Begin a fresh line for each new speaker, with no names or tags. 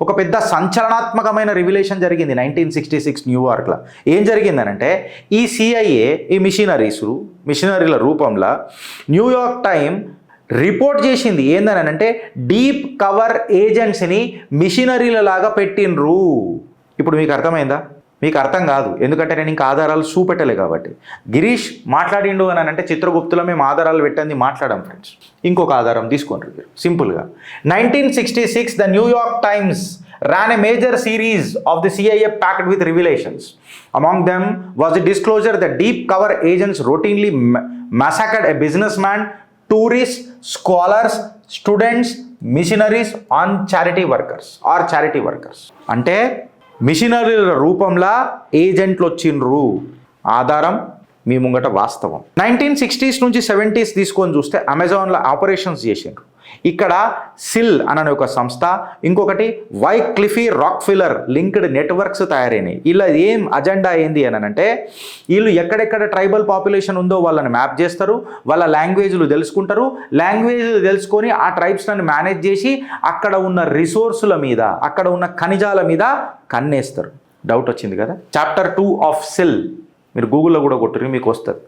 ఒక పెద్ద సంచలనాత్మకమైన రివిలేషన్ జరిగింది 1966 న్యూయార్క్లో. ఏం జరిగిందనంటే ఈ సిఐఏ ఈ మిషనరీల రూపంలో న్యూయార్క్ టైమ్ రిపోర్ట్ చేసింది ఏందనంటే డీప్ కవర్ ఏజెంట్స్ని మిషనరీల లాగా పెట్టినరు. ఇప్పుడు మీకు అర్థమైందా? మీకు అర్థం కాదు, ఎందుకంటే నేను ఇంకా ఆధారాలు చూపెట్టలే కాబట్టి. గిరీష్ మాట్లాడిండు అని అంటే చిత్రగుప్తులో మేము ఆధారాలు పెట్టండి మాట్లాడాం ఫ్రెండ్స్. ఇంకొక ఆధారం తీసుకోండి మీరు సింపుల్గా. 1966 the New York times ran a major series of the CIA packed with revelations. Among them was the disclosure that deep cover agents routinely massacred a businessman, tourists, scholars, students, missionaries on charity workers. అంటే మిషనరీల రూపంలో ఏజెంట్లు వచ్చిండ్రు. ఆధారం మీ ముంగట వాస్తవం. 1960s నుంచి 70s తీసుకొని చూస్తే అమెజాన్లో ఆపరేషన్స్ చేసిండ్రు. ఇక్కడ సిల్ అనే ఒక సంస్థ, ఇంకొకటి వైక్లిఫీ రాక్ఫిల్లర్ లింక్డ్ నెట్వర్క్స్ తయారైనాయి. ఇలా ఏం అజెండా ఏంది అని అంటే వీళ్ళు ఎక్కడెక్కడ ట్రైబల్ పాపులేషన్ ఉందో వాళ్ళని మ్యాప్ చేస్తారు, వాళ్ళ లాంగ్వేజ్లు తెలుసుకుంటారు, లాంగ్వేజ్లు తెలుసుకొని ఆ ట్రైబ్స్లను మేనేజ్ చేసి అక్కడ ఉన్న రిసోర్సుల మీద, అక్కడ ఉన్న ఖనిజాల మీద కన్నేస్తారు. డౌట్ వచ్చింది కదా? చాప్టర్ 2 ఆఫ్ సిల్ మీరు గూగుల్లో కూడా కొట్టురు, మీకు వస్తుంది.